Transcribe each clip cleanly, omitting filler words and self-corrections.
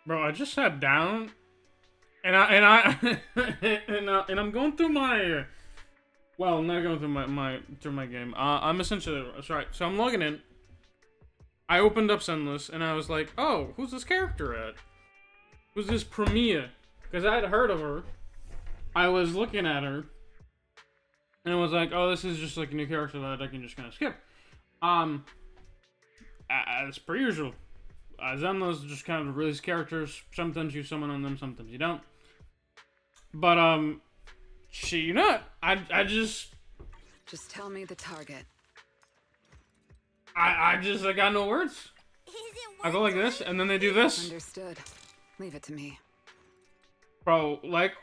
Bro, I just sat down and I'm going through my well, I'm not going through my game. I'm essentially sorry. So I'm logging in. I opened up Sunless and I was like, "Oh, who's this character at? Who's this Premiere?" Because I had heard of her. I was looking at her and it was like, "Oh, this is just like a new character that I can just kind of skip." Um, as per usual, Zenless just kind of release characters. Sometimes you summon on them, sometimes you don't. But you know what? I just tell me the target. I got no words. I go like this, and then they do this. Understood. Leave it to me. Bro, like,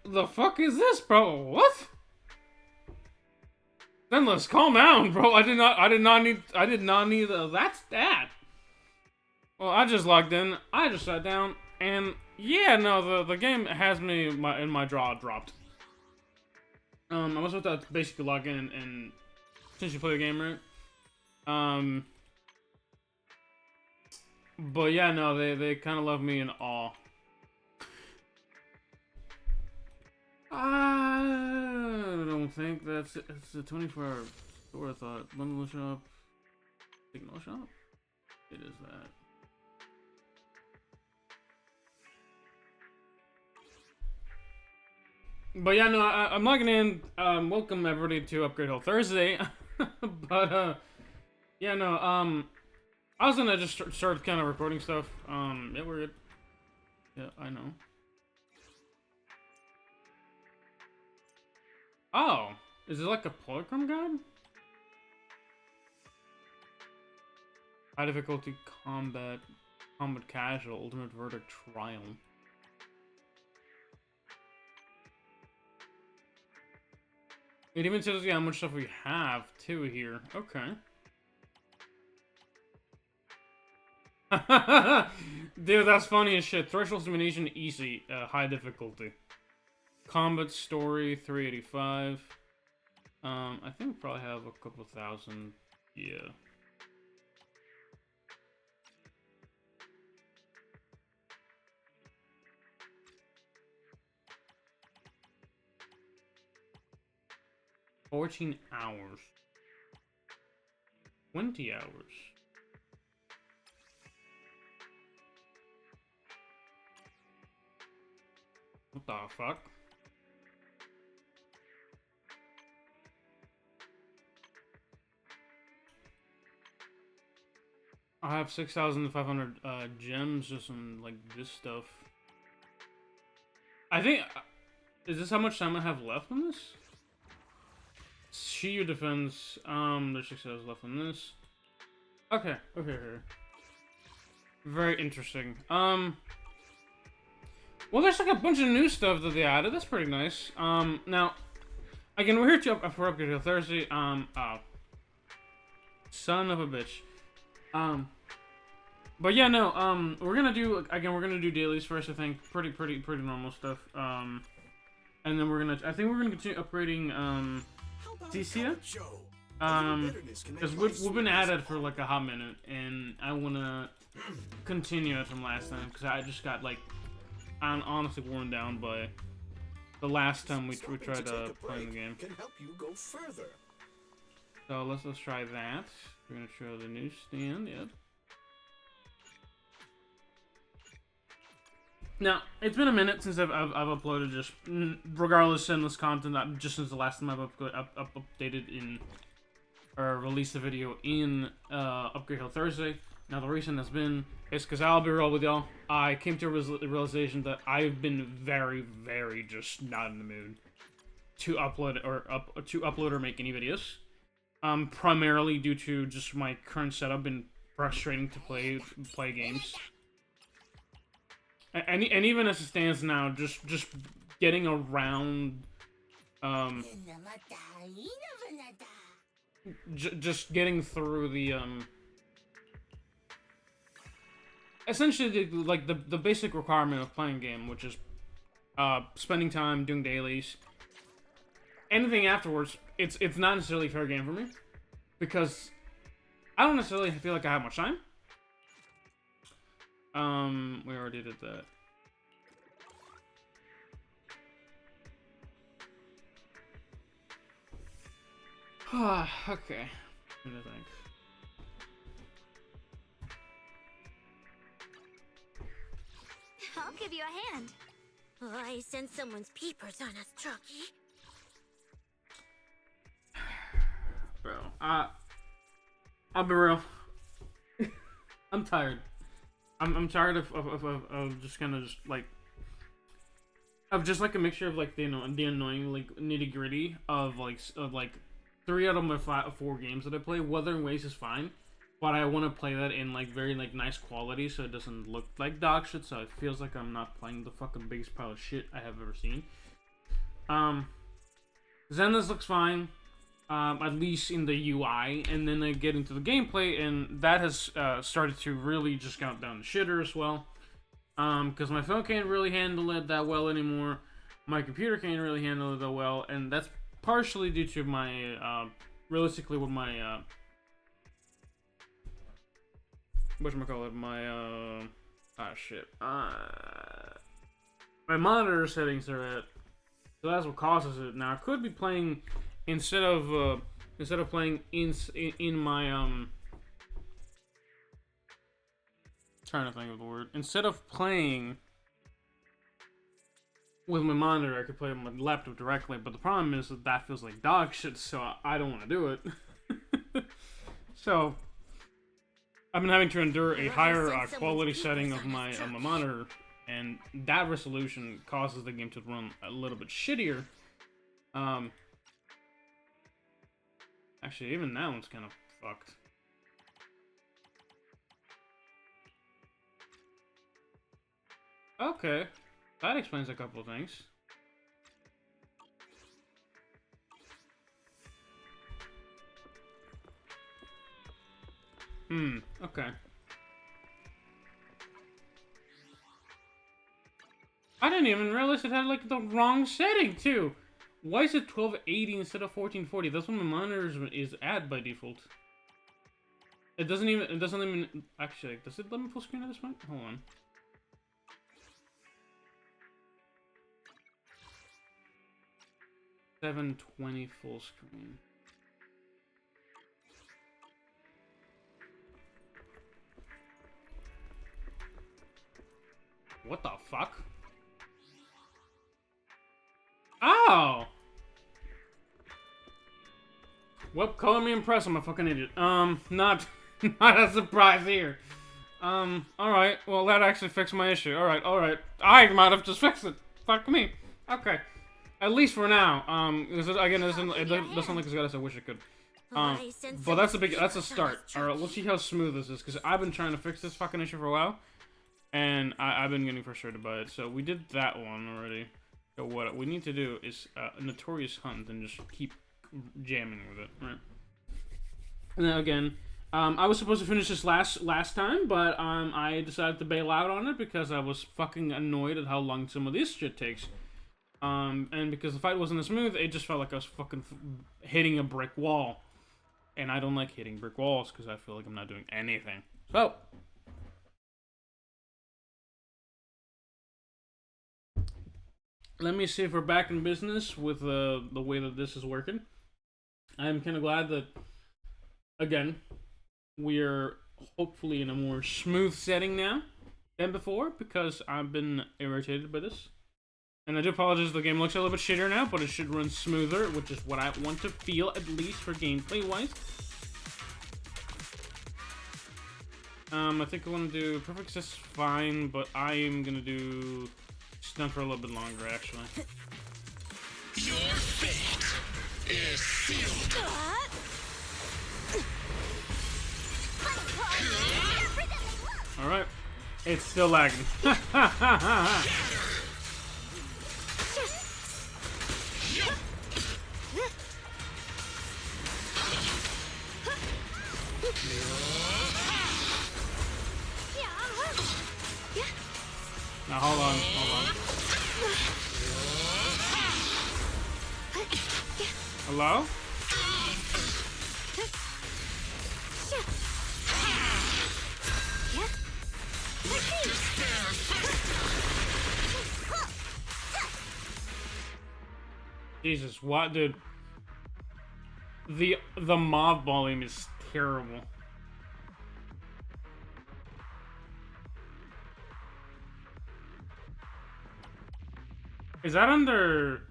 the fuck is this, bro? What? Then let's calm down, bro. I did not need that's that. Well, I just logged in, I just sat down, and yeah, no, the game has me in my jaw dropped. I was about to basically log in and since you play the game, right? But yeah, no, they kind of left me in awe. I don't think it's a 24-hour store. I thought bundle shop, signal shop. It is that. But yeah, no, I'm logging in. Welcome everybody to Upgrade Hill Thursday. But yeah, no, I was gonna just start kind of recording stuff. Yeah, we're good. Yeah, I know. Oh, is it like a polychrome guide? High difficulty combat casual, ultimate verdict trial. It even tells you how much stuff we have too here. Okay. Dude, that's funny as shit. Threshold Domination easy, high difficulty. Combat story 385. I think we probably have a couple thousand. Yeah. $14 hours. 20 hours. What the fuck? I have 6,500 gems just on like this stuff. I think is this how much time I have left on this? Shiyu defense. There's 6 hours left on this. Okay. Very interesting. Well, there's like a bunch of new stuff that they added. That's pretty nice. Now, again, we're here for Upgrade Hill Thursday. Son of a bitch. But yeah, no. We're gonna do dailies first. I think pretty normal stuff. And then I think we're gonna continue upgrading Cissia. Because we've been at it for like a hot minute, and I wanna continue it from last time because I just got like. I'm honestly worn down by the last time we tried playing the game. Can help you go further. So let's try that. We're gonna show the newsstand. Yep. Now it's been a minute since I've uploaded just regardless endless content. Just since the last time I've updated in or released a video in Upgrade Hill Thursday. Now the reason has been is because I'll be real with y'all. I came to a realization that I've been very just not in the mood to upload or make any videos. Primarily due to just my current setup and frustrating to play games. And even as it stands now, just getting around just getting through the essentially the basic requirement of playing a game, which is spending time doing dailies. Anything afterwards, it's not necessarily a fair game for me because I don't necessarily feel like I have much time. We already did that. Okay. I'm gonna think. I'll give you a hand. Oh, I sense someone's peepers on us, Trucky. Bro, I'll be real. I'm tired. I'm tired of just kind of just like of just like a mixture of like the annoying like nitty gritty of like 3 out of my 4 games that I play. Wuthering Waves is fine, but I want to play that in like very like nice quality so it doesn't look like dog shit. So it feels like I'm not playing the fucking biggest pile of shit I have ever seen. Zenless looks fine. At least in the UI, and then I get into the gameplay, and that has started to really just count down the shitter as well. Because my phone can't really handle it that well anymore. My computer can't really handle it that well, and that's partially due to my, realistically, with my, whatchamacallit, my, my monitor settings are at, so that's what causes it. Now, I could be playing... Instead of playing in my trying to think of the word. Instead of playing with my monitor, I could play on my laptop directly. But the problem is that feels like dog shit, so I don't want to do it. So I've been having to endure a higher quality setting of my monitor, and that resolution causes the game to run a little bit shittier. Actually, even that one's kind of fucked. Okay. That explains a couple of things. Okay. I didn't even realize it had, like, the wrong setting, too. Why is it 1280 instead of 1440? That's what my monitor is at by default. It doesn't even, actually, does it let me full screen at this point? Hold on. $720 full screen. What the fuck? Oh! Well, color me impressed, I'm a fucking idiot. Not a surprise here. Alright, well that actually fixed my issue. Alright. I might have just fixed it. Fuck me. Okay. At least for now. Again, it doesn't look as good as I wish it could. But that's a start. Alright, we'll see how smooth this is, because I've been trying to fix this fucking issue for a while. And I've been getting frustrated by it, so we did that one already. So what we need to do is a Notorious Hunt and just keep jamming with it, right? And then again, I was supposed to finish this last time, but I decided to bail out on it because I was fucking annoyed at how long some of this shit takes. And because the fight wasn't as smooth, it just felt like I was fucking hitting a brick wall. And I don't like hitting brick walls because I feel like I'm not doing anything. So... let me see if we're back in business with the way that this is working. I'm kind of glad that, again, we're hopefully in a more smooth setting now than before, because I've been irritated by this. And I do apologize, the game looks a little bit shitter now, but it should run smoother, which is what I want to feel, at least for gameplay-wise. I think I want to do Perfect Access fine, but I am going to do... Stun for a little bit longer, actually. Your fate is sealed. Alright. It's still lagging. Now hold on. Hello? Jesus, what, dude? The mob volume is terrible. Is that under?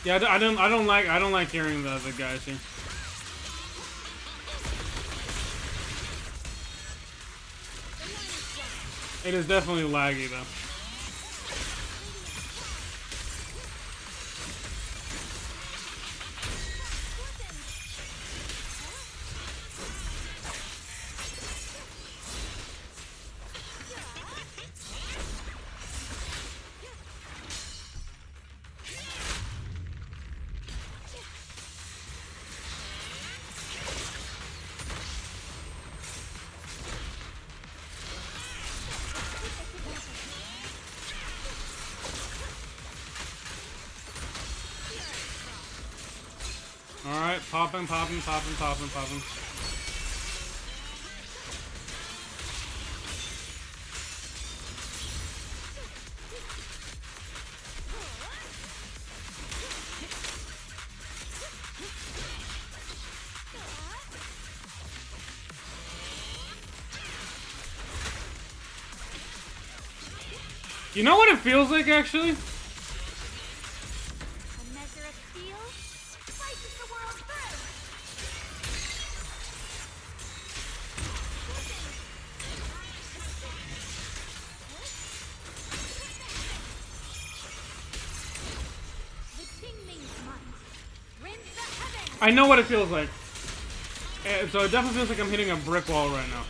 Yeah, I don't like hearing the guys here. It is definitely laggy though. Alright, popping. You know what it feels like, actually? A measure of steel slices the world through. The Tingming's might rends the heavens. I know what it feels like. So it definitely feels like I'm hitting a brick wall right now.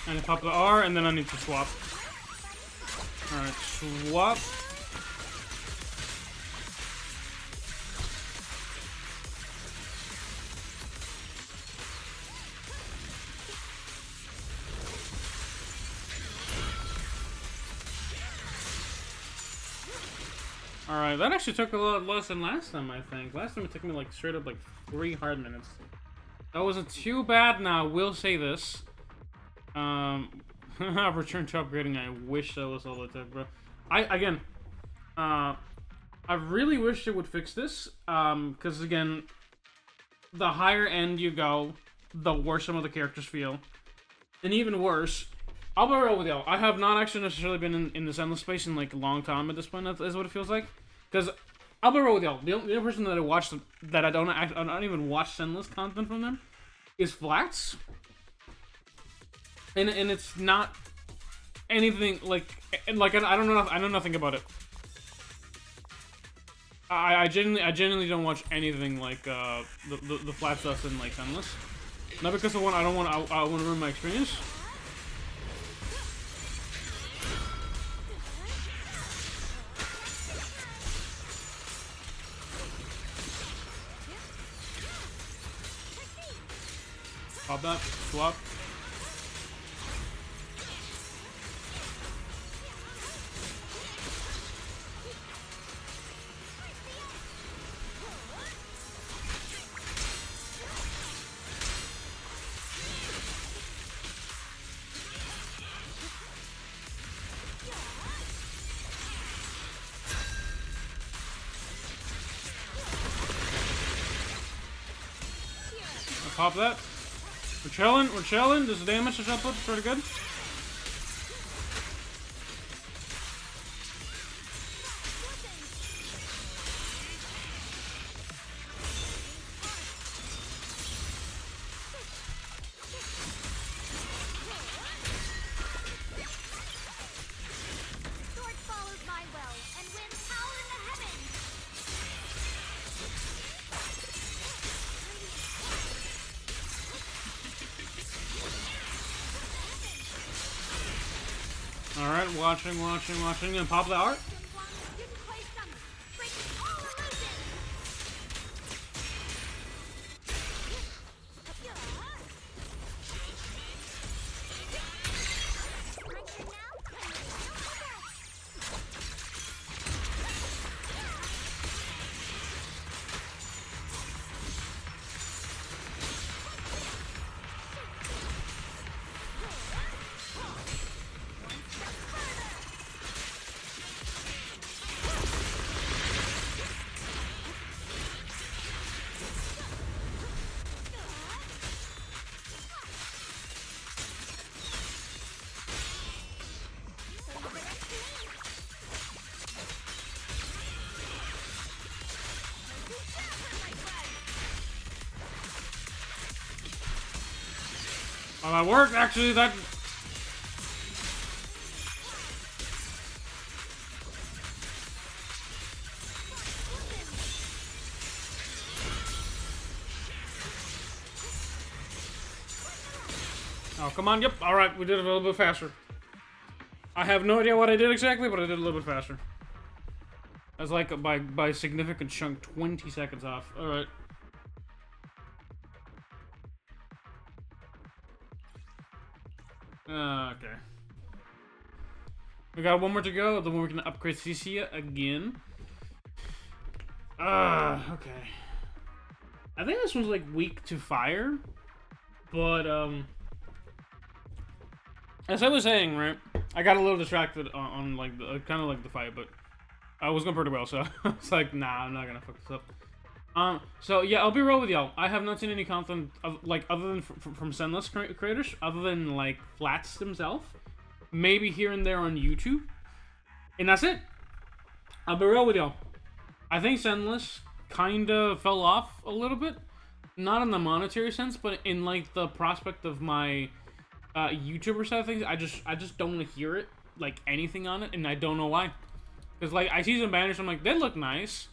And I pop the R, and then I need to swap. Alright, swap. Alright, that actually took a lot less than last time, I think. Last time it took me like straight up like 3 hard minutes. That wasn't too bad now, I will say this. I've returned to upgrading. I wish that was all it took, bro. I really wish it would fix this. Because again, the higher end you go, the worse some of the characters feel. And even worse, I'll be real with y'all. I have not actually necessarily been in this endless space in like a long time at this point. That is what it feels like. Because I'll be real with y'all. The only person that I watched that I don't even watch endless content from them is Flats. And it's not anything like I don't know. I know nothing about it. I genuinely don't watch anything like the flat stuff in like endless. Not because I want to ruin my experience. Pop that, swap. Pop that. We're chilling. This damage to jump up is pretty good. Sword follows my will and wins power in the heavens. Alright, watching, and pop the art. Didn't play some breaking all illusions. Oh, that worked, actually, that... Oh, come on, yep, alright, we did it a little bit faster. I have no idea what I did exactly, but I did a little bit faster. That's like, by a significant chunk, 20 seconds off. Alright. Okay. We got one more to go, then we're gonna upgrade Cissia again. Okay. I think this one's like weak to fire, but as I was saying, right, I got a little distracted on like the kind of like the fight, but I was going pretty well, so it's like, nah, I'm not gonna fuck this up. So yeah, I'll be real with y'all. I have not seen any content of, like, other than from Senless creators, other than like Flats himself, maybe here and there on YouTube, and that's it. I'll be real with y'all. I think Senless kinda fell off a little bit, not in the monetary sense, but in like the prospect of my YouTuber side of things. I just don't want to hear it, like, anything on it, and I don't know why. Because, like, I see some banners, I'm like, they look nice.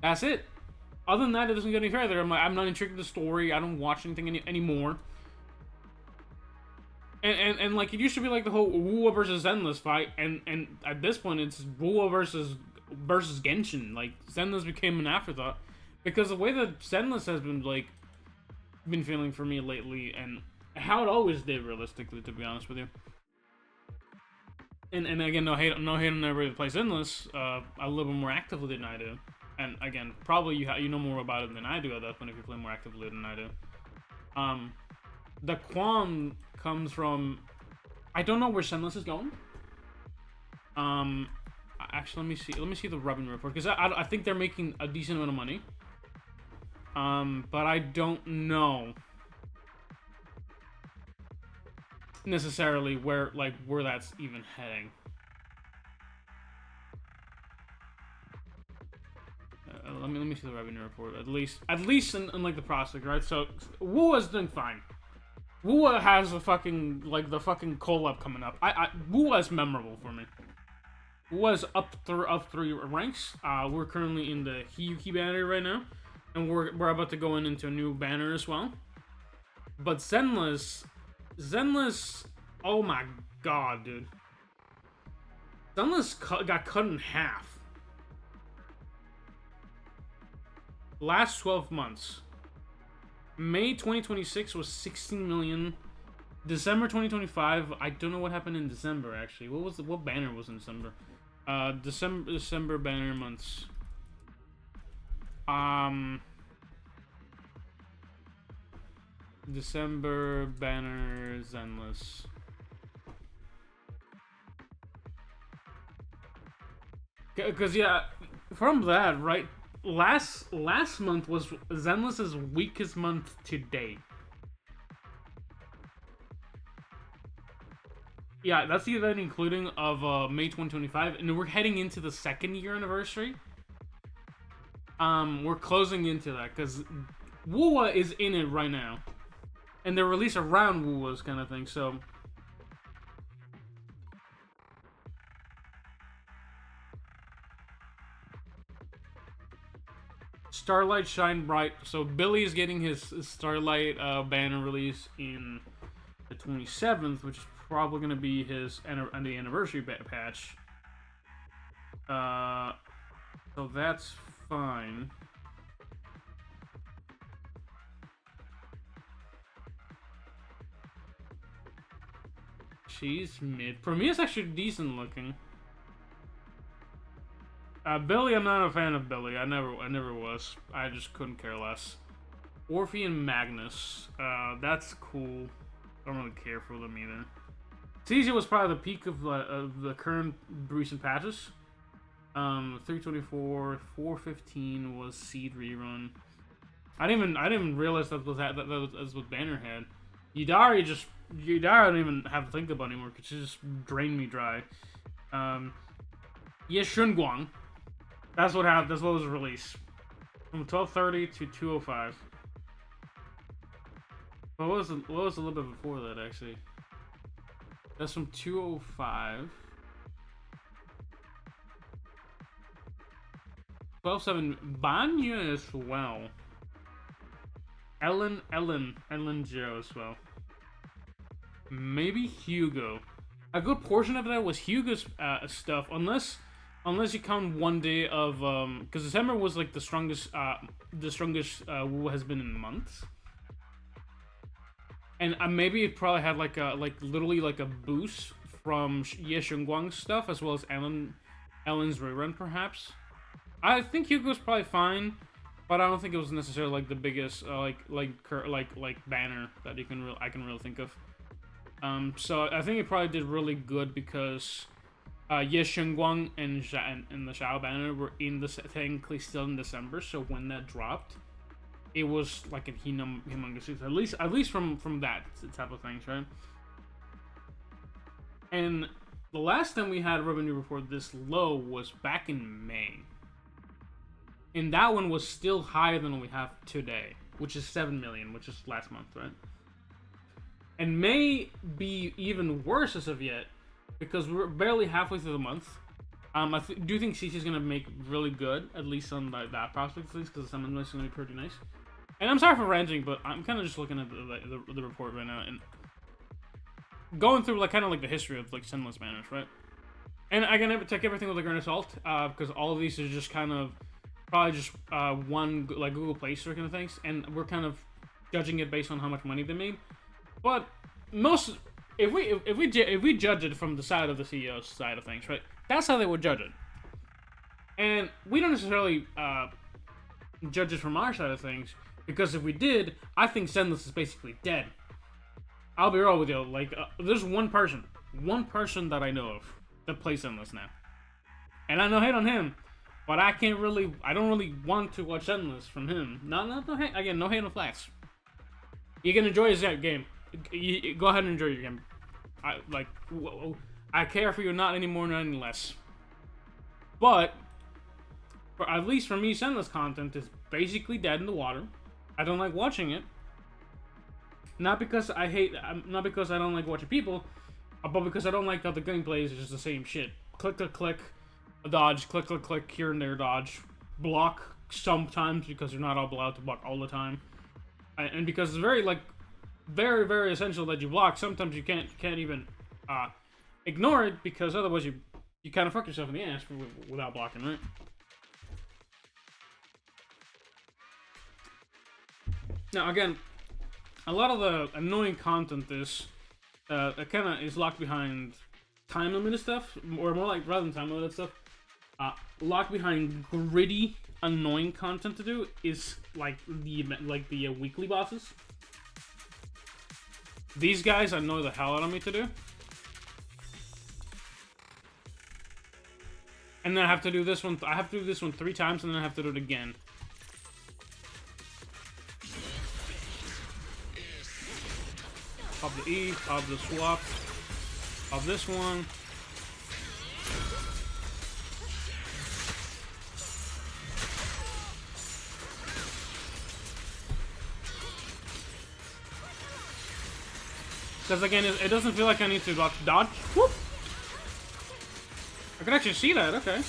That's it. Other than that, it doesn't get any further. I'm like, I'm not intrigued with the story. I don't watch anything anymore. And like, it used to be like the whole Wuwa versus Zenless fight, and at this point, it's Wuwa versus Genshin. Like, Zenless became an afterthought. Because the way that Zenless has been, like, been feeling for me lately, and how it always did, realistically, to be honest with you. And again, no hate on everybody that plays Endless. A little bit more actively than I do. And again, probably you know more about it than I do at that point if you play more actively than I do. The qualm comes from, I don't know where Senless is going. Actually, let me see the revenue report, because I think they're making a decent amount of money. But I don't know necessarily where that's even heading. Let me see the revenue report, at least in like the prospect, right? So Wua's doing fine. Wuwa has the fucking collab coming up. Wua's memorable for me. Wua's up 3 ranks. We're currently in the Hiyuki banner right now, and we're about to go into a new banner as well. But Zenless, oh my god, dude. Zenless got cut in half. Last 12 months. May 2026 was 16 million. December 2025, I don't know what happened in December, actually. What banner was in December? December banner months. December banner Zenless. Because yeah, from that, right? Last month was Zenless's weakest month to date. Yeah, that's the event including of May 2025, and we're heading into the 2nd year anniversary. We're closing into that because Wuwa is in it right now, and they're released around Wuwa's kind of thing. So Starlight Shine Bright. So Billy is getting his Starlight banner release in the 27th, which is probably going to be his the anniversary patch. So that's fine. She's mid. For me, it's actually decent looking. Billy, I'm not a fan of Billy. I never was. I just couldn't care less. Orphe and Magnus. That's cool. I don't really care for them either. Cissia was probably the peak of the current recent patches. 324, 415 was Seed rerun. I didn't even realize that was what Banner had. Yidari I don't even have to think about anymore because she just drained me dry. Yes, Shunguang. That's what happened. That's what was released from 12:30 to 2:05. What was a little bit before that actually? That's from 205. 12-7 Banya as well. Ellen Joe as well. Maybe Hugo. A good portion of that was Hugo's stuff, unless you count one day of because December was like the strongest Wu has been in months, and maybe it probably had literally a boost from Ye Shengguang's stuff as well as Ellen's rerun perhaps. I think Hugo's probably fine, but I don't think it was necessarily like the biggest banner that I can really think of. So I think it probably did really good because Ye Shengguang and the Xiao banner were technically still in December. So when that dropped, it was like a humongous success. At least from that type of things, right? And the last time we had revenue report this low was back in May. And that one was still higher than what we have today, which is 7 million, which is last month, right? And may be even worse as of yet, because we're barely halfway through the month. I do think Cissia is going to make really good, at least on that prospect at least, because the summon list is going to be pretty nice. And I'm sorry for ranting, but I'm kind of just looking at the report right now, and going through kind of the history of Sinless banners, right? And I can take everything with a grain of salt, because all of these are just kind of probably just one Google Play Store kind of things, and we're kind of judging it based on how much money they made. But if we judge it from the side of the CEO's side of things, right? That's how they would judge it, and we don't necessarily judge it from our side of things, because if we did, I think Zenless is basically dead. I'll be real with you. There's one person that I know of that plays Zenless now, and I know hate on him. But I don't really want to watch Endless from him. No hate. Again, no hate on Flax. You can enjoy his game. Go ahead and enjoy your game. I care for you not any more, not any less. But, at least for me, Endless content is basically dead in the water. I don't like watching it. Not because I don't like watching people, but because I don't like how the gameplay is just the same shit. Click, click, click. Dodge, click, click, click, here and there, dodge. Block sometimes, because you're not allowed to block all the time. And because it's very, very, very essential that you block, sometimes you can't even ignore it, because otherwise you kind of fuck yourself in the ass without blocking, right? Now, again, a lot of the annoying content is locked behind time limited stuff, or more like rather than time limited stuff. Locked behind gritty, annoying content to do is the weekly bosses. These guys annoy the hell out of me to do, and then I have to do this one. I have to do this one 3 times, and then I have to do it again. Pop the E, pop the swap, pop this one. Because again, it doesn't feel like I need to dodge. Whoop! I can actually see that, okay.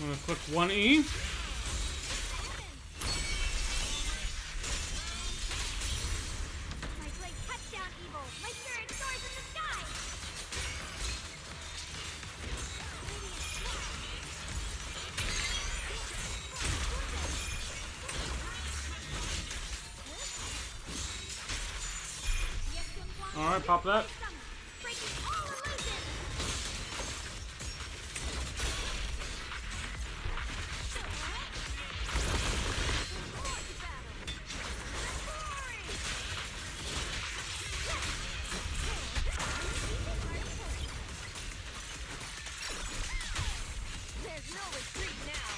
I'm gonna click 1E. My blade cuts down evil. My spirit soars in the sky. Alright, pop that. Breaking all illusions. There's no retreat now.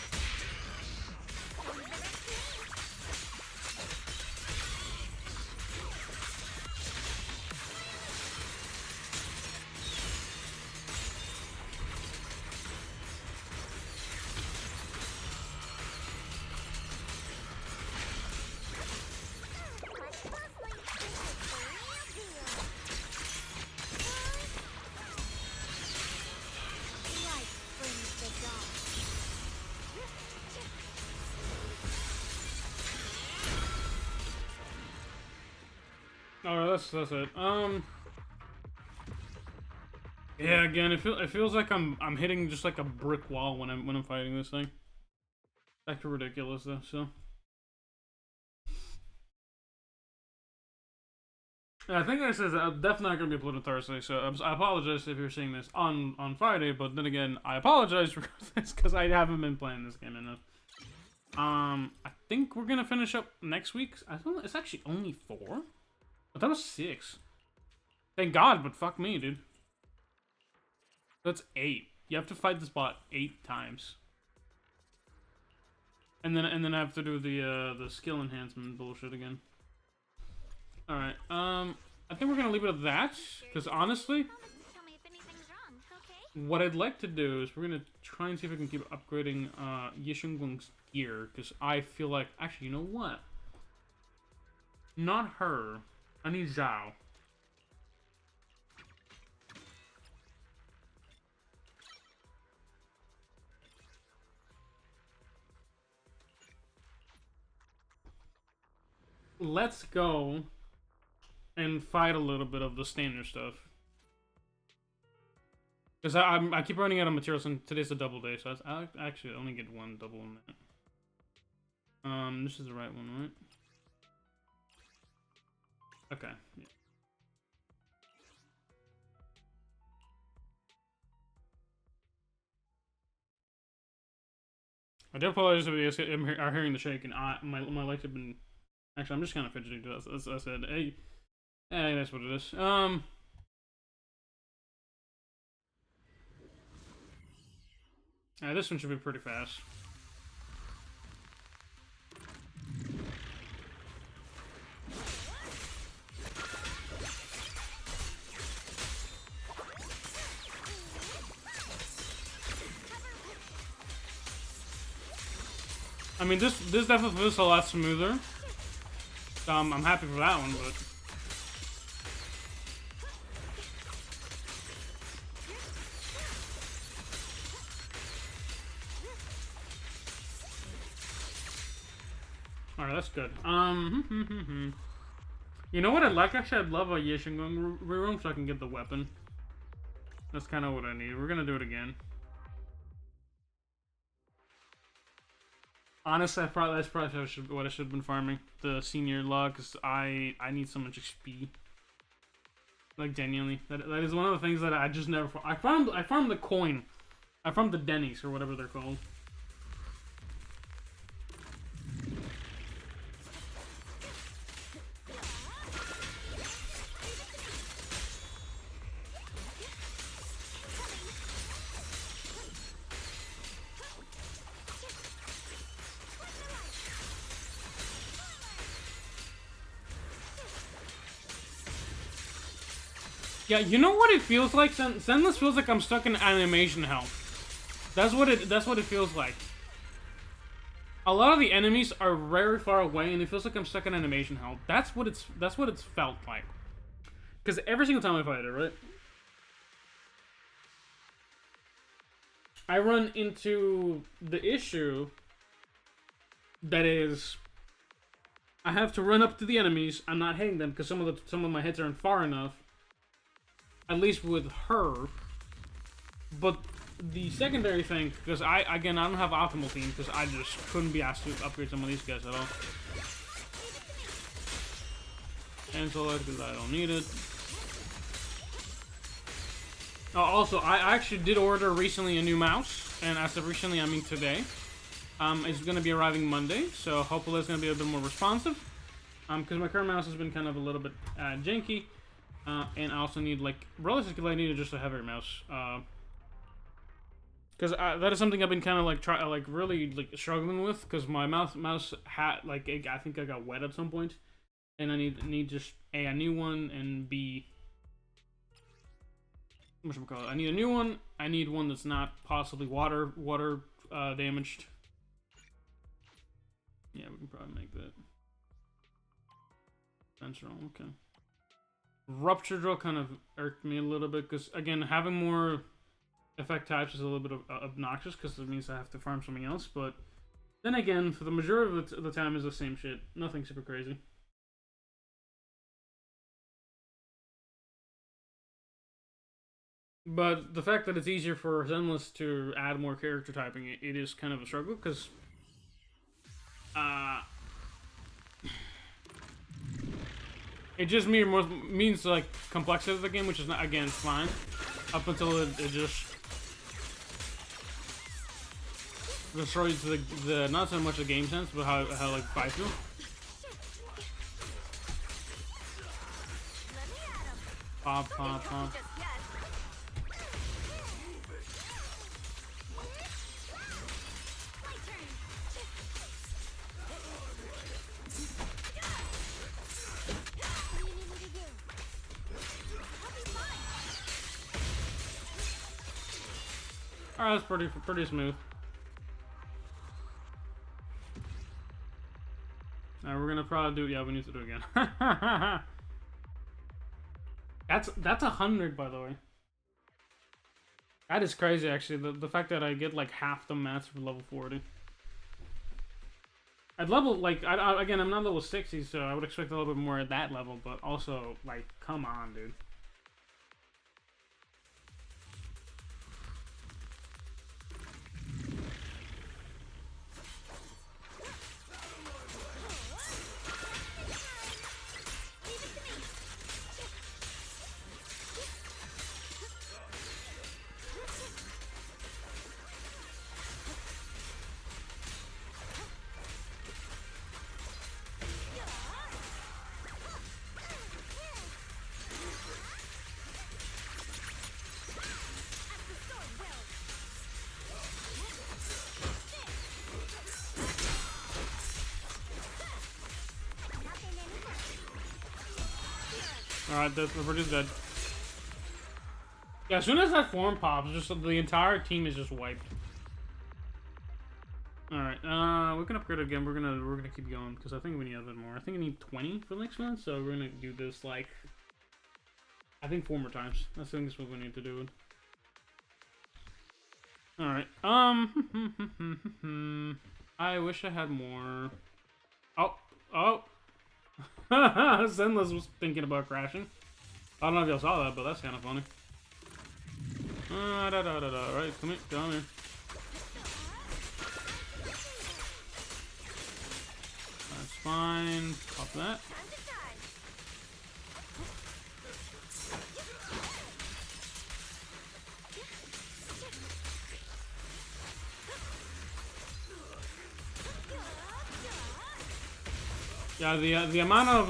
Light brings the dawn. Alright, that's it. Yeah, again, it feels like I'm hitting just like a brick wall when I'm fighting this thing. It's actually ridiculous though, so. Yeah, I think this is definitely not going to be uploaded Thursday, so I apologize if you're seeing this on Friday, but then again, I apologize for this because I haven't been playing this game enough. I think we're going to finish up next week. I thought it's actually only 4? I thought it was 6. Thank God, but fuck me, dude. That's 8. You have to fight this bot 8 times. And then I have to do the skill enhancement bullshit again. Alright, I think we're gonna leave it at that, because honestly, Tell me if anything's wrong, okay? what I'd like to do is we're gonna try and see if I can keep upgrading Yishunglung's gear, because I feel like, actually, you know what? Not her. I need Zhao. Let's go and fight a little bit of the standard stuff. Because I keep running out of materials, and today's a double day, so I actually only get 1 double in that. This is the right one, right? Okay. Yeah. I do apologize if you guys are hearing the shake, and my legs have been. Actually, I'm just kind of fidgety. As I said, hey, that's what it is. This one should be pretty fast. I mean, this definitely feels a lot smoother. I'm happy for that one, but. Alright, that's good. You know what I'd like? Actually, I'd love a Yishingung reroom so I can get the weapon. That's kind of what I need. We're gonna do it again. Honestly, that's probably what I should have been farming. The senior log, because I need so much XP. Like, genuinely. That is one of the things that I just never... I farmed the coin. I farmed the Denny's, or whatever they're called. Yeah, you know what it feels like? Senless feels like I'm stuck in animation hell. That's what it feels like. A lot of the enemies are very far away, and it feels like I'm stuck in animation hell. That's what it's felt like. Because every single time I fight it, right? I run into the issue that is, I have to run up to the enemies. I'm not hitting them because some of my hits aren't far enough. At least with her. But the secondary thing, because I don't have optimal team because I just couldn't be asked to upgrade some of these guys at all. Cancel it because I don't need it. Also, I actually did order recently a new mouse, and as of recently, I mean today. It's going to be arriving Monday, so hopefully it's going to be a bit more responsive. Because my current mouse has been kind of a little bit janky, and I also need, like, realistically, I need just a heavier mouse. Because that is something I've been kind of like really struggling with. Because my mouse had I think I got wet at some point, and I need just a new one, and B, whatchamacallit, I need a new one. I need one that's not possibly water damaged. Yeah, we can probably make that. Sensor, okay. Rupture drill kind of irked me a little bit because again, having more effect types is a little bit obnoxious because it means I have to farm something else. But then again, for the majority of the time, is the same shit. Nothing super crazy. But the fact that it's easier for Zenless to add more character typing, it is kind of a struggle, because it just means like complexity of the game, which is not, again, fine, up until it just destroys the not so much the game sense, but how like fights you. Pop, pop, pop. Alright, that's pretty smooth. Alright, we're gonna probably do, yeah, we need to do it again. That's 100, by the way. That is crazy, actually. The fact that I get like half the mats for level 40. I'd level, like, again, I'm not level 60, so I would expect a little bit more at that level, but also, like, come on, dude. Alright, the Roberto's dead. Yeah, as soon as that form pops, just the entire team is just wiped. Alright, we can upgrade again. We're gonna keep going because I think we need a bit more. I think we need 20 for the next one, so we're gonna do this like I think 4 more times. I think that's what we need to do. Alright. I wish I had more. Oh. Zenless was thinking about crashing. I don't know if y'all saw that, but that's kind of funny. Alright, come here, down here. That's fine. Pop that. Yeah, the amount of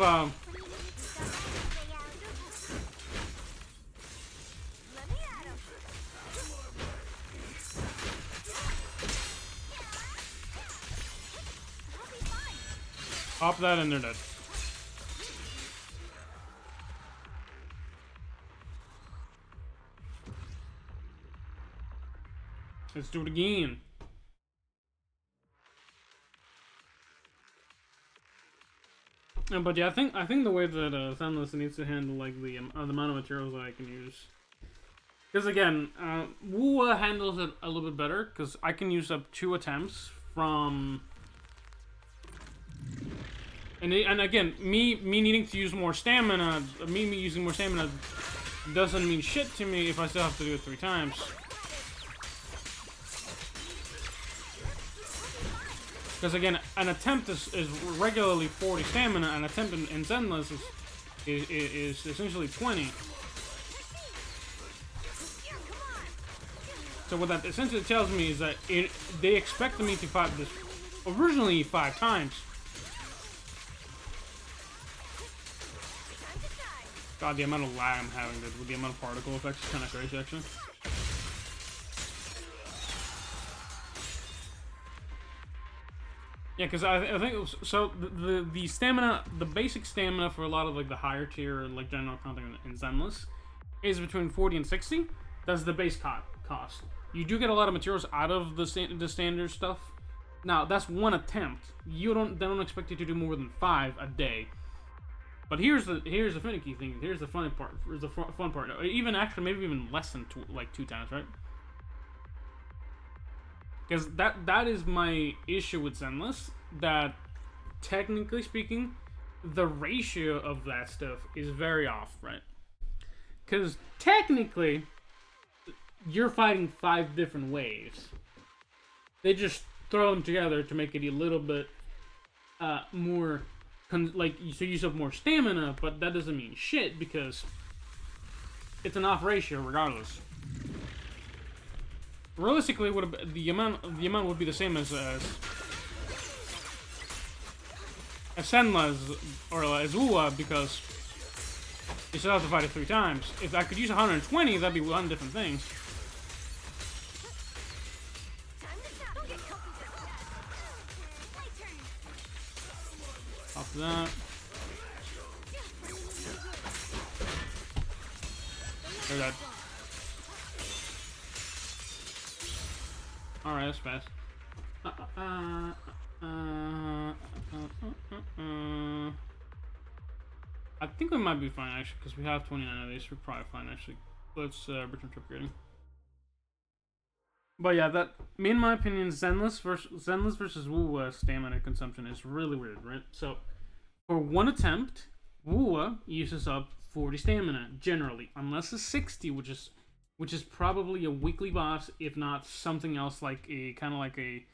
pop that and they're dead. Let's do it again. But yeah, I think the way that Zenless needs to handle like the amount of materials that I can use Because again, Wua handles it a little bit better because I can use up 2 attempts from. And again, me needing to use more stamina, me using more stamina doesn't mean shit to me if I still have to do it 3 times. Because again, an attempt is regularly 40 stamina, an attempt in Zenless is essentially 20. So what that essentially tells me is that they expected me to fight this originally 5 times. God, the amount of lag I'm having with the amount of particle effects is kind of crazy, actually. Yeah, because I think it was, so the stamina, the basic stamina for a lot of like the higher tier like general content in Zenless is between 40 and 60. That's the base cost. You do get a lot of materials out of the standard stuff. Now that's 1 attempt. They don't expect you to do more than 5 a day. But here's the finicky thing. Here's the funny part. Here's the fun part. Even actually, maybe even less than 2 times, right? Because that is my issue with Zenless. That technically speaking, the ratio of that stuff is very off, right? Because technically, you're fighting 5 different waves. They just throw them together to make it a little bit more. Like, so you use up more stamina, but that doesn't mean shit because it's an off ratio regardless. Realistically, the amount would be the same as Senla's or as Uwa because you still have to fight it 3 times. If I could use 120, that'd be 1 different thing. Off that. There's that. Alright, that's fast. I think we might be fine actually, because we have 29 of these. We're probably fine actually. Let's return to upgrading. But yeah, that in my opinion, Zenless versus Wuwa stamina consumption is really weird, right? So for 1 attempt, Wuwa uses up 40 stamina generally, unless it's 60, which is probably a weekly boss, if not something else like a kind of like a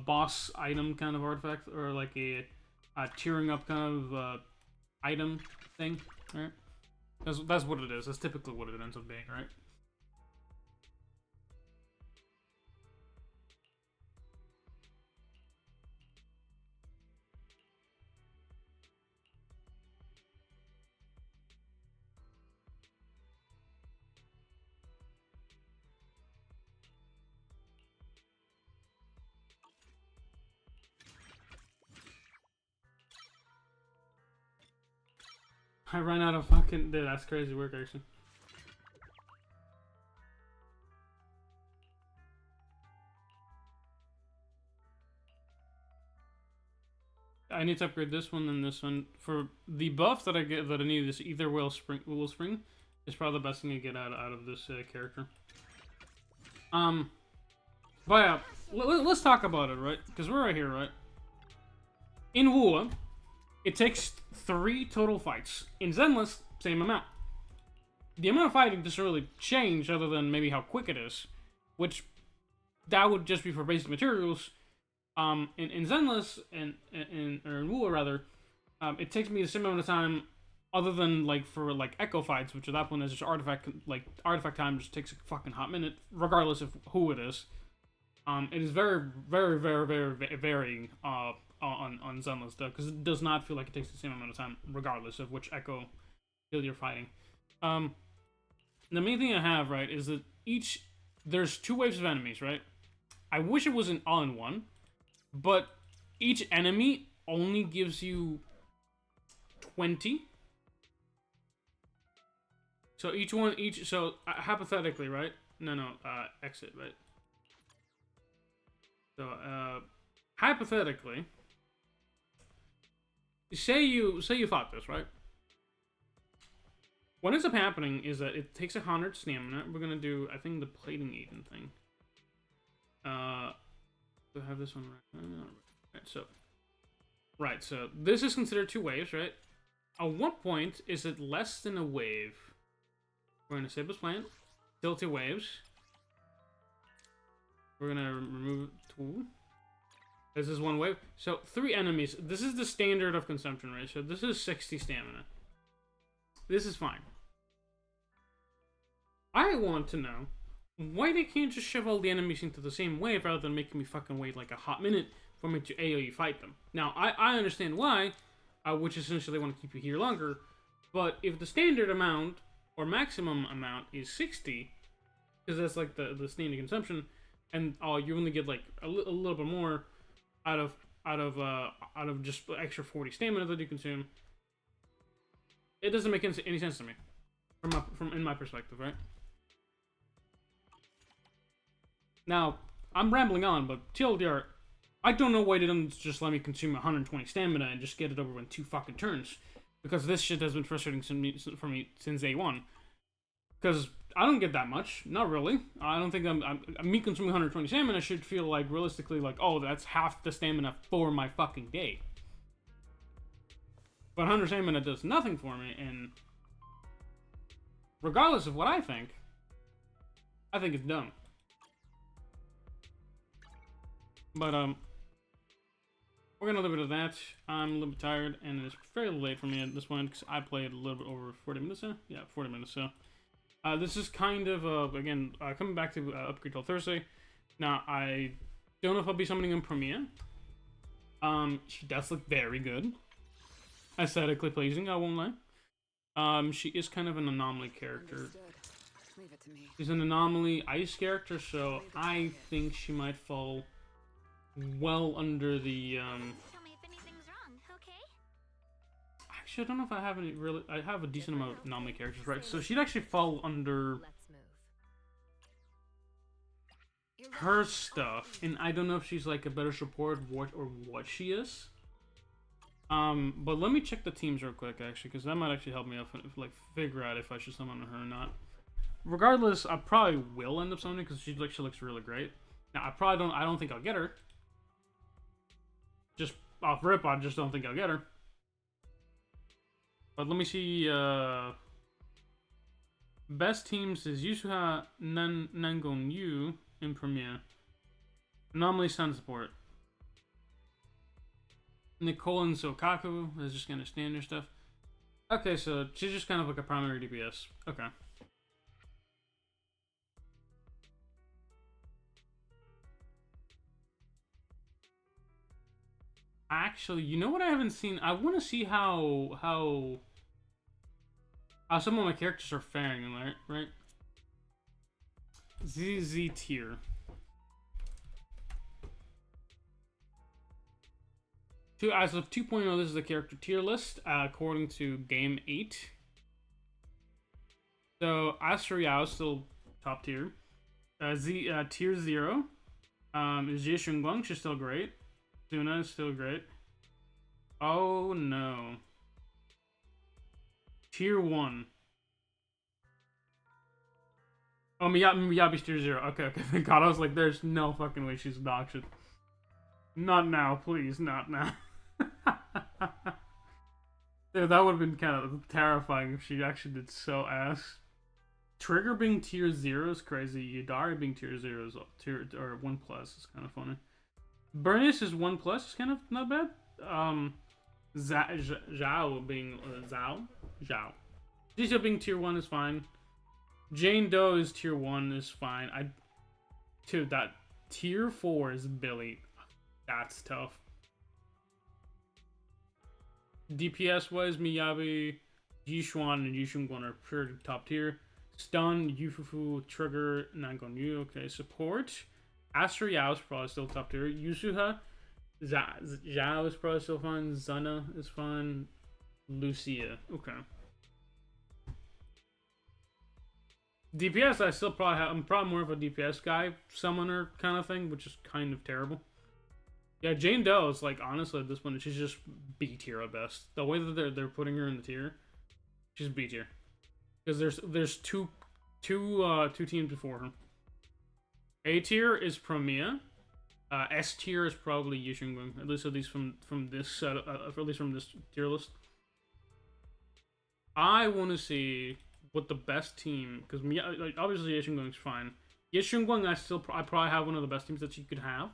boss item kind of artifact, or like a tearing up kind of item thing, right? That's what it is. That's typically what it ends up being, right? I ran out of fucking... Dude, that's crazy work, actually. I need to upgrade this one and this one. For the buff that I get, that I need, this Ether Will Spring is probably the best thing to get out of this character. But yeah, let's talk about it, right? Because we're right here, right? In Wua, it takes 3 total fights. In Zenless, same amount. The amount of fighting doesn't really change other than maybe how quick it is. Which, that would just be for basic materials. In Zenless, or in Wua rather, it takes me the same amount of time other than like for like echo fights, which at that point is just artifact time just takes a fucking hot minute, regardless of who it is. It is very, very, very, very varying on Zenless stuff, because it does not feel like it takes the same amount of time, regardless of which echo field you're fighting. The main thing I have, right, is that there's 2 waves of enemies, right? I wish it wasn't all in one, but each enemy only gives you 20. So hypothetically, right? Exit, right? So, hypothetically, say you fought this, right? what ends up happening is that it takes 100 stamina. We're gonna do, I think, the plating Aiden thing. Do I have this one right? Right, so this is considered 2 waves, right? At what point is it less than a wave? We're gonna save this plant, kill 2 waves. We're gonna remove 2. This is 1 wave. So 3 enemies. This is the standard of consumption, right? So this is 60 stamina. This is fine. I want to know why they can't just shove all the enemies into the same wave rather than making me fucking wait like a hot minute for me to AoE fight them. Now, I understand why, which essentially want to keep you here longer, but if the standard amount or maximum amount is 60, because that's like the standard consumption, and you only get like a little bit more out of just extra 40 stamina that you consume, it doesn't make any sense to me from in my perspective, right? Now, I'm rambling on, but TLDR, I don't know why they don't just let me consume 120 stamina and just get it over in 2 fucking turns. Because this shit has been frustrating for me since day 1. Because I don't get that much. Not really. I don't think me consuming 120 stamina should feel like, realistically, like, oh, that's half the stamina for my fucking day. But 100 stamina does nothing for me, and regardless of what I think it's dumb. But, we're gonna leave it at that. I'm a little bit tired, and it's fairly late for me at this point, because I played a little bit over 40 minutes now. Yeah, 40 minutes, so. This is kind of, again, coming back to Upgrade till Thursday. Now, I don't know if I'll be summoning in Premiere. She does look very good. Aesthetically pleasing, I won't lie. She is kind of an anomaly character. Understood. Leave it to me. She's an anomaly ice character, so I think she might fall well under the, Tell me if anything's wrong, okay? Actually, I don't know if I have any really... I have a decent amount of anomaly characters, right? So she'd actually fall under Let's move. her stuff, and I don't know if she's like a better support or what she is. But let me check the teams real quick, actually, because that might actually help me out, like, figure out if I should summon her or not. Regardless, I probably will end up summoning because she looks really great. Now, I don't think I'll get her. Just off rip, I just don't think I'll get her. But let me see, best teams is Yusuha Nangon Yu in Premiere. Anomaly Sun Support. Nicole and Sokaku is just kind of standard stuff. Okay, so she's just kind of like a primary DPS. Okay. Actually, you know what I haven't seen? I want to see how some of my characters are faring, right? ZZ tier. As of 2.0, this is the character tier list, according to Game 8. So, Aster Yao is still top tier. Tier 0 is Jie Shunguang, she's still great. Suna is still great. Oh no. Tier 1. Oh, Miyabi's tier 0. Okay, thank God. I was like, there's no fucking way she's obnoxious. Not now, please, not now. Dude, that would have been kind of terrifying if she actually did so ass. Trigger being tier 0 is crazy. Yadari being tier 0 is tier, or 1+ is kind of funny. Bernice is 1+, is kind of not bad. Zhao being Zhao. Cissia being tier 1 is fine. Jane Doe is tier 1 is fine. Dude, that tier 4 is Billy. That's tough. DPS wise, Miyabi, Yishuan, and Yushunguan are pretty top tier. Stun, Yufufu, Trigger, Nangon Yu. Okay, support. Aster Yao is probably still top tier. Yusuha, Zhao is probably still fun. Zana is fun. Lucia. Okay. DPS, I'm probably more of a DPS guy, summoner kind of thing, which is kind of terrible. Yeah, Jane Doe is like, honestly, at this point, she's just B tier at best. The way that they're putting her in the tier, she's B tier. Because there's two teams before her. A tier is Promia. S tier is probably Yishungung. At least from this set, at least from this tier list. I want to see what the best team, because like, obviously Yishungung's fine. Yishungung, I probably have one of the best teams that you could have.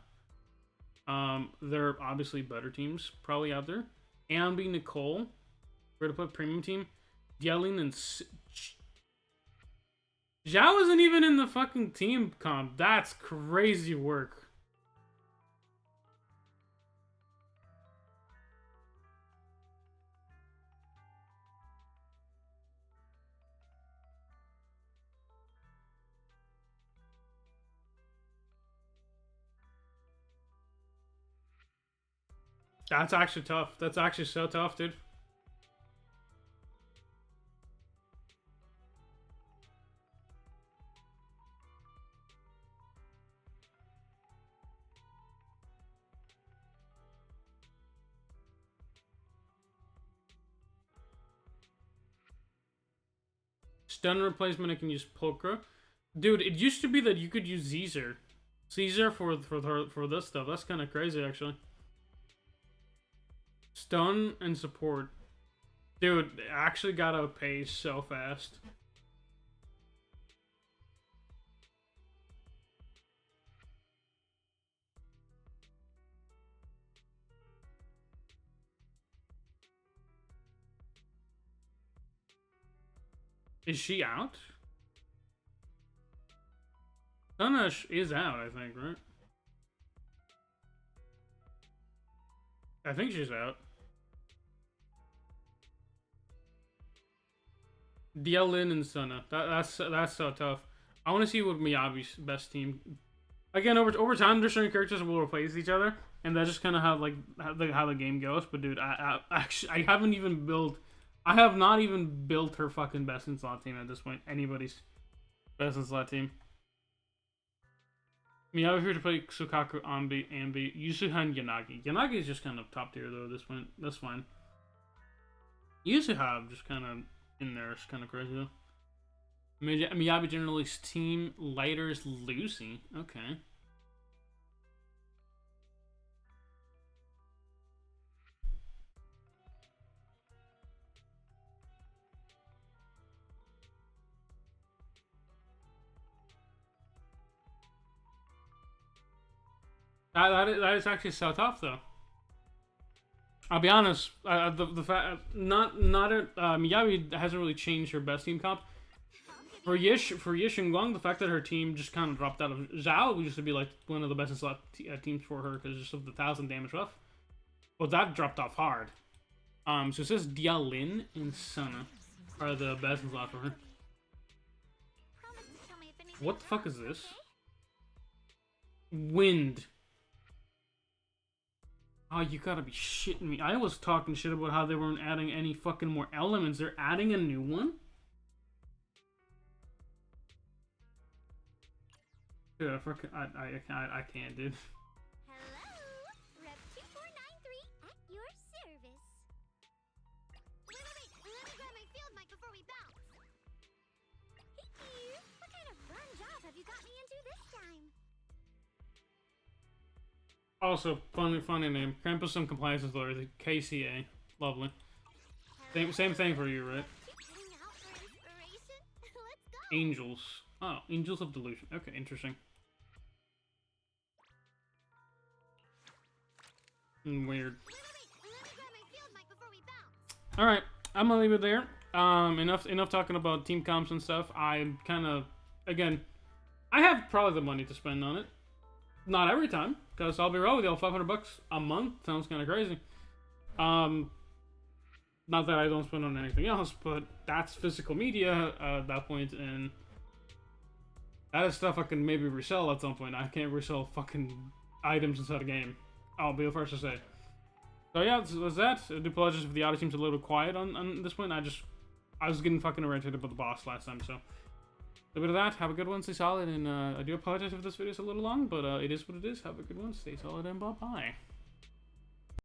There are obviously better teams probably out there. Ambi, Nicole, we're to put premium team. Yelling and Zhao isn't even in the fucking team comp. That's crazy work. That's actually tough. That's actually so tough, dude. Stun replacement, I can use Pulcra. Dude, it used to be that you could use Caesar for this stuff. That's kind of crazy, actually. Stun and support. Dude, actually got outpaced so fast. Is she out? Sunash is out, I think, right? I think she's out. Dialin and Suna. That's so tough. I want to see what Miyabi's best team. Again, over time, there's certain characters that will replace each other, and that's just kind of how the game goes. But dude, I haven't even built. I have not even built her fucking best in slot team at this point. Anybody's best in slot team. Miyabi here to play Sukaku, Ambi, Yusuha, and Yanagi. Yanagi is just kind of top tier though at this point. That's fine. Yusuha just kind of in there. It's kind of crazy though. Miyabi generalist team. Lighters Lucy. Okay. That is actually so tough though. I'll be honest. The fact Miyabi hasn't really changed her best team comp. For Yish and Guang, the fact that her team just kind of dropped out of Zhao used to be like one of the best in slot teams for her because just of the 1,000 damage buff. Well, that dropped off hard. So it says Dialin and Suna are the best in slot for her. What the fuck is this? Wind. Oh, you gotta be shitting me. I was talking shit about how they weren't adding any fucking more elements. They're adding a new one? Dude, I can't, dude. Hello, Rep 2493 at your service. Wait, let me grab my field mic before we bounce. Hey, what kind of fun job have you got me into this time? Also, funny name. Campus and Compliance Authority, KCA. Lovely. Same thing for you, right? Angels. Oh, Angels of Delusion. Okay, interesting. Weird. Alright, I'm gonna leave it there. Enough talking about team comps and stuff. I'm kind of, again, I have probably the money to spend on it. Not every time, because I'll be real with you, $500 a month sounds kind of crazy. Not that I don't spend on anything else, but that's physical media at that point, and that is stuff I can maybe resell at some point. I can't resell fucking items inside a game. I'll be the first to say. So yeah, that's that. I do apologize if the audio seems a little quiet on this point. I was getting fucking irritated about the boss last time, so. A bit of that. Have a good one. Stay solid. And I do apologize if this video is a little long, but it is what it is. Have a good one. Stay solid and bye-bye.